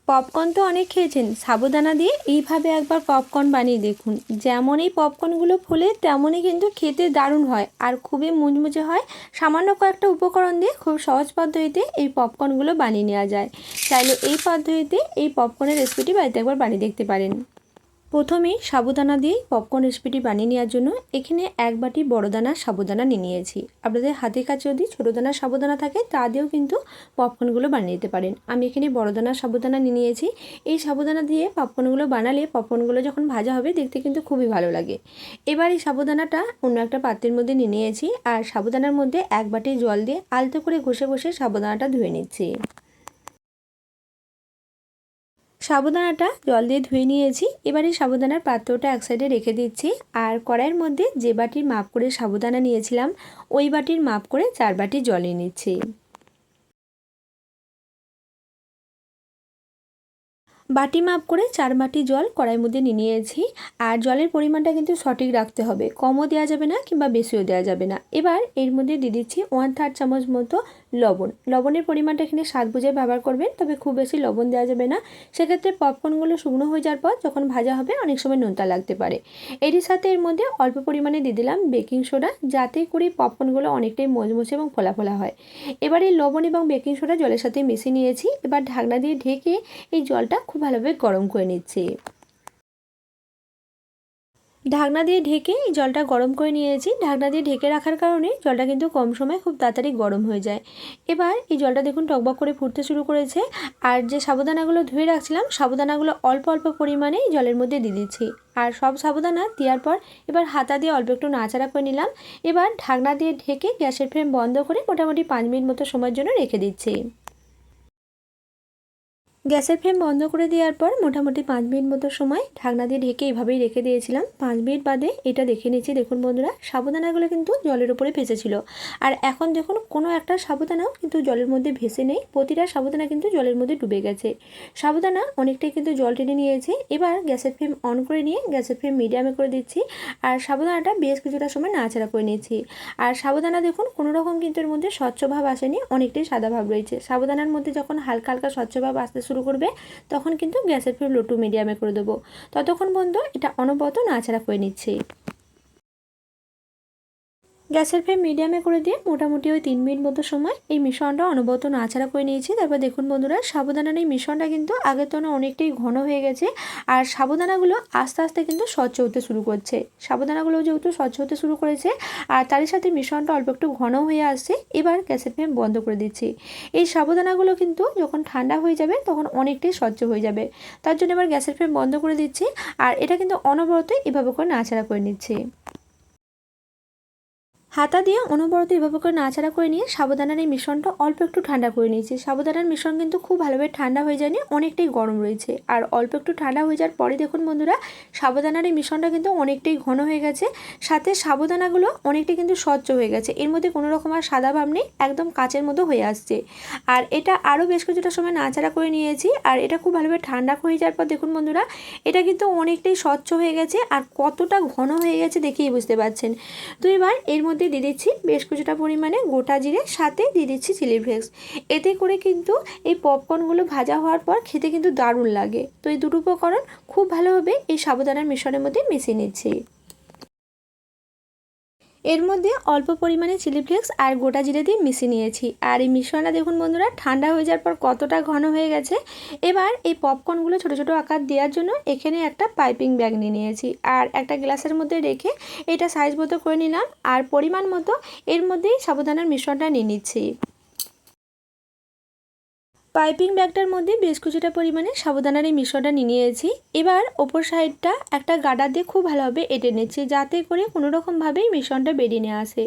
Popcorn তো অনেক খেয়েছেন, সাবুদানা দিয়ে এইভাবে একবার পপকর্ন বানিয়ে দেখুন। যেমন এই পপকর্নগুলো ফোলে তেমনই কিন্তু খেতে দারুণ হয় আর খুবই মুচমুচে হয়। সামান্য কয়েকটা উপকরণ দিয়ে খুব সহজ পদ্ধতিতে এই পপকর্নগুলো বানিয়ে নেওয়া যায়। চাইলে এই পদ্ধতিতে এই পপকর্নের রেসিপিটি বাড়িতে একবার বানিয়ে দেখতে পারেন। প্রথমেই সাবুদানা দিয়ে পপকর্ন রেসিপিটি বানিয়ে নেওয়ার জন্য এখানে এক বাটি বড় দানার সাবুদানা নিয়ে নিয়েছি। আপনাদের হাতের কাছে যদি ছোটো দানার সাবুদানা থাকে তা দিয়েও কিন্তু পপকর্নগুলো বানিয়ে নিতে পারেন। আমি এখানে বড় দানার সাবুদানা নিয়ে নিয়েছি। এই সাবুদানা দিয়ে পপকর্নগুলো বানালে পপকর্নগুলো যখন ভাজা হবে দেখতে কিন্তু খুবই ভালো লাগে। এবার এই সাবুদানাটা অন্য একটা পাত্রের মধ্যে নিয়ে নিয়েছি আর সাবুদানার মধ্যে এক বাটি জল দিয়ে আলতো করে ঘষে ঘষে সাবুদানাটা ধুয়ে নিচ্ছি। সাবুদানাটা জল দিয়ে ধুয়ে নিয়েছি। এবারে সাবুদানার পাত্রটা এক সাইডে রেখে দিচ্ছি আর কড়াইয়ের মধ্যে যে বাটির মাপ করে সাবুদানা নিয়েছিলাম ওই বাটির মাপ করে 4 বাটি জল নিয়ে নিচ্ছি। বাটি মাপ করে 4 বাটি জল কড়াইয়ের মধ্যে নিয়ে নিয়েছি আর জলের পরিমাণটা কিন্তু সঠিক রাখতে হবে, কমও দেওয়া যাবে না কিংবা বেশিও দেওয়া যাবে না। এবার এর মধ্যে দিয়ে দিচ্ছি 1/3 চামচ মতো লবণ। লবণের পরিমাণটা এখানে স্বাদ বুঝে ব্যবহার করবেন, তবে খুব বেশি লবণ দেওয়া যাবে না। সেক্ষেত্রে পপকর্নগুলো শুকনো হয়ে যাওয়ার পর যখন ভাজা হবে অনেক সময় নোনতা লাগতে পারে। এরই সাথে এর মধ্যে অল্প পরিমাণে দিয়ে দিলাম বেকিং সোডা, যাতে করে পপকর্নগুলো অনেকটাই মচমচে এবং ফোলা ফোলা হয়। এবার এই লবণ এবং বেকিং সোডা জলের সাথে মিশিয়ে নিয়েছি। এবার ঢাকনা দিয়ে ঢেকে এই জলটা খুব ভালোভাবে গরম করে নিচ্ছি। ঢাকনা দিয়ে ঢেকে এই জলটা গরম করে নিয়েছি। ঢাকনা দিয়ে ঢেকে রাখার কারণে জলটা কিন্তু কম সময় খুব তাড়াতাড়ি গরম হয়ে যায়। এবার এই জলটা দেখুন টকবক করে ফুটতে শুরু করেছে আর যে সাবুদানাগুলো ধুয়ে রাখছিলাম সাবুদানাগুলো অল্প অল্প পরিমাণে জলের মধ্যে দিয়ে দিচ্ছি। আর সব সাবুদানা দেওয়ার পর এবার হাতা দিয়ে অল্প একটু নাড়াচাড়া করে নিলাম। এবার ঢাকনা দিয়ে ঢেকে গ্যাসের ফ্লেম বন্ধ করে মোটামুটি 5 মিনিট মতো সময়ের জন্য রেখে দিচ্ছি। গ্যাসের ফ্লেম বন্ধ করে দেওয়ার পর মোটামুটি 5 মিনিট মতো সময় ঢাকনা দিয়ে ঢেকে এভাবেই রেখে দিয়েছিলাম। 5 মিনিট বাদে এটা দেখে নিচ্ছি। দেখুন বন্ধুরা, সাবুদানাগুলো কিন্তু জলের উপরে ভেসেছিল আর এখন দেখুন কোনো একটা সাবুদানাও কিন্তু জলের মধ্যে ভেসে নেই, প্রতিটা সাবুদানা কিন্তু জলের মধ্যে ডুবে গেছে। সাবুদানা অনেকটাই কিন্তু জল টেনে নিয়েছে। এবার গ্যাসের ফ্লেম অন করে নিয়ে গ্যাসের ফ্লেম মিডিয়ামে করে দিচ্ছি আর সাবুদানাটা বেশ কিছুটা সময় নাড়াচাড়া করে নিচ্ছি। আর সাবুদানা দেখুন কোনো রকম কিন্তু এর মধ্যে স্বচ্ছ ভাব আসেনি, অনেকটাই সাদা ভাব রয়েছে। সাবুদানার মধ্যে যখন হালকা হালকা স্বচ্ছ ভাব আসতে শুরু করবে তখন কিন্তু গ্যাসের ফ্লেম লো টু মিডিয়ামে করে দেবো। ততক্ষণ পর্যন্ত এটা অনবরত নাড়াচাড়া করে নিচ্ছি। গ্যাসের ফ্লেম মিডিয়ামে করে দিয়ে মোটামুটি ওই 3 মিনিট মতো সময় এই মিশ্রণটা অনবরত নাড়াচাড়া করে নিয়েছি। তারপর দেখুন বন্ধুরা, সাবুদানার এই মিশ্রণটা কিন্তু আগের তুলনায় অনেকটাই ঘন হয়ে গেছে আর সাবুদানাগুলো আস্তে আস্তে কিন্তু স্বচ্ছ হতে শুরু করছে। সাবুদানাগুলো যেহেতু স্বচ্ছ হতে শুরু করেছে আর তারই সাথে মিশ্রণটা অল্প একটু ঘন হয়ে আসছে, এবার গ্যাসের ফ্লেম বন্ধ করে দিচ্ছি। এই সাবুদানাগুলো কিন্তু যখন ঠান্ডা হয়ে যাবে তখন অনেকটাই স্বচ্ছ হয়ে যাবে, তার জন্য এবার গ্যাসের ফ্লেম বন্ধ করে দিচ্ছি আর এটা কিন্তু অনবরত এভাবে করে নাড়াচাড়া করে নিচ্ছি। হাতা দিয়ে অনবরত এভাবে করে নাড়াচাড়া করে নিয়ে সাবুদানার এই মিশ্রণটা অল্প একটু ঠান্ডা করে নিয়েছি। সাবুদানার মিশ্রণ কিন্তু খুব ভালোভাবে ঠান্ডা হয়ে যায়নি, অনেকটাই গরম রয়েছে। আর অল্প একটু ঠান্ডা হয়ে যাওয়ার পরে দেখুন বন্ধুরা, সাবুদানার এই মিশ্রণটা কিন্তু অনেকটাই ঘন হয়ে গেছে, সাথে সাবুদানাগুলো অনেকটাই কিন্তু স্বচ্ছ হয়ে গেছে। এর মধ্যে কোনো রকম আর সাদা ভাব নেই, একদম কাচের মতো হয়ে আসছে। আর এটা আরও বেশ কিছুটা সময় নাড়াচাড়া করে নিয়েছি আর এটা খুব ভালোভাবে ঠান্ডা হয়ে যাওয়ার পর দেখুন বন্ধুরা, এটা কিন্তু অনেকটাই স্বচ্ছ হয়ে গেছে আর কতটা ঘন হয়ে গেছে দেখেই বুঝতে পারছেন। তো এবার এর মধ্যে দিয়ে দিচ্ছি বেশ কিছুটা পরিমাণে গোটা জিরে, সাথে দিয়ে দিচ্ছি চিলি ফ্লেক্স। এতে করে কিন্তু এই পপকর্নগুলো ভাজা হওয়ার পর খেতে কিন্তু দারুণ লাগে। তো এই দুটো উপকরণ খুব ভালোভাবে এই সাবুদানার মিশ্রণের মধ্যে মিশিয়ে নিচ্ছি। এর মধ্যে অল্প পরিমাণে চিলি ফ্লেক্স আর গোটা জিরে দিয়ে মিশিয়ে নিয়েছি আর এই মিশ্রণটা দেখুন বন্ধুরা ঠান্ডা হয়ে যাওয়ার পর কতটা ঘন হয়ে গেছে। এবার এই পপকর্নগুলো ছোটো ছোটো আকার দেওয়ার জন্য এখানে একটা পাইপিং ব্যাগ নিয়ে নিয়েছি আর একটা গ্লাসের মধ্যে রেখে এটা সাইজ মতো করে নিলাম আর পরিমাণ মতো এর মধ্যেই সাবুদানার মিশ্রণটা নিয়ে নিচ্ছি। পাইপিং ব্যাগটার মধ্যে বেশ কিছুটা পরিমাণে সাবুদানার এই মিশ্রণটা নিয়ে নিয়েছি। এবার ওপর সাইডটা একটা গার্ডা দিয়ে খুব ভালোভাবে এঁটে নিচ্ছি, যাতে করে কোনো রকমভাবেই মিশ্রণটা বেরিয়ে নিয়ে আসে।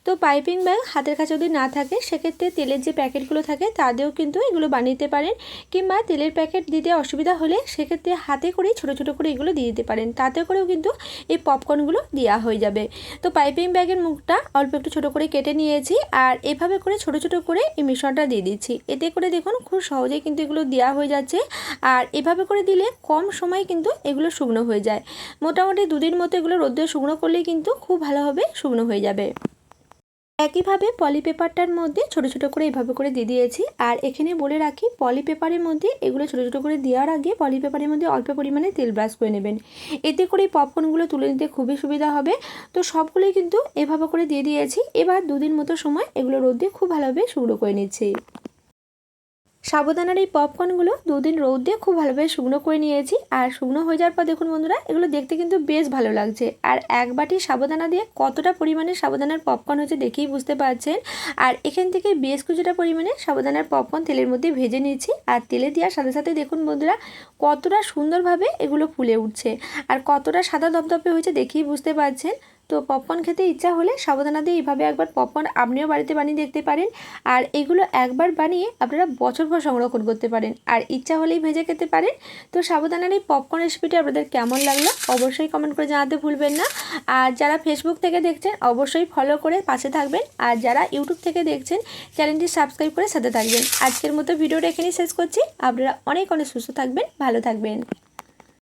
তো পাইপিং ব্যাগ হাতের কাছে যদি না থাকে সেক্ষেত্রে তেলের যে প্যাকেটগুলো থাকে তা দিয়েও কিন্তু এগুলো বানিয়ে দিতে পারেন, কিংবা তেলের প্যাকেট দিতে অসুবিধা হলে সেক্ষেত্রে হাতে করেই ছোটো ছোটো করে এগুলো দিয়ে দিতে পারেন, তাতে করেও কিন্তু এই পপকর্নগুলো দেওয়া হয়ে যাবে। তো পাইপিং ব্যাগের মুখটা অল্প একটু ছোটো করে কেটে নিয়েছি আর এভাবে করে ছোটো ছোটো করে এই মিশ্রণটা দিয়ে দিচ্ছি। এতে করে দেখুন খুব সহজেই কিন্তু এগুলো দেওয়া হয়ে যাচ্ছে আর এভাবে করে দিলে কম সময় কিন্তু এগুলো শুকনো হয়ে যায়। মোটামুটি 2 দিন মতো এগুলো রোদ্দুরে শুকনো করলেই কিন্তু খুব ভালোভাবে শুকনো হয়ে যাবে। একইভাবে পলি পেপারটার মধ্যে ছোট ছোট করে এইভাবে করে দিয়ে দিয়েছি। আর এখানে বলে রাখি, পলি পেপারের মধ্যে এগুলো ছোট ছোট করে দেওয়ার আগে পলি পেপারের মধ্যে অল্প পরিমাণে তেল ব্রাশ করে নেবেন, এতে করে পপকর্নগুলো তুলে নিতে খুবই সুবিধা হবে। তো সবগুলোই কিন্তু এভাবে করে দিয়ে দিয়েছি। এবার 2 দিন মতো সময় এগুলো রোদ দিয়ে খুব ভালোভাবে শুকনো করে নিচ্ছি। সাবুদানার এই পপকর্নগুলো 2 দিন রোদ দিয়ে খুব ভালোভাবে শুকনো করে নিয়েছি। আর শুকনো হয়ে যাওয়ার পর দেখুন বন্ধুরা, এগুলো দেখতে কিন্তু বেশ ভালো লাগছে। আর এক বাটি সাবুদানা দিয়ে কতটা পরিমাণে সাবুদানার পপকর্ন হচ্ছে দেখেই বুঝতে পারছেন। আর এখান থেকে বেশ কিছুটা পরিমাণে সাবুদানার পপকর্ন তেলের মধ্যে ভেজে নিয়েছি। আর তেলে দেওয়ার সাথে সাথে দেখুন বন্ধুরা, কতটা সুন্দরভাবে এগুলো ফুলে উঠছে আর কতটা সাদা দপদপে হয়েছে দেখেই বুঝতে পারছেন। তো পপকর্ন খেতে ইচ্ছা হলে সাবুদানা দিয়ে এইভাবে একবার পপকর্ন আপনিও বাড়িতে বানিয়ে দেখতে পারেন। আর এগুলো একবার বানিয়ে আপনারা বছরভর সংরক্ষণ করতে পারেন, আর ইচ্ছা হলেই ভেজে খেতে পারেন। তো সাবুদানার এই পপকর্ন রেসিপিটা আপনাদের কেমন লাগলো অবশ্যই কমেন্ট করে জানাতে ভুলবেন না। আর যারা ফেসবুক থেকে দেখছেন অবশ্যই ফলো করে পাশে থাকবেন, আর যারা ইউটিউব থেকে দেখছেন চ্যানেলটি সাবস্ক্রাইব করে সাথে থাকবেন। আজকের মতো ভিডিওটা এখানেই শেষ করছি। আপনারা অনেক অনেক সুস্থ থাকবেন, ভালো থাকবেন।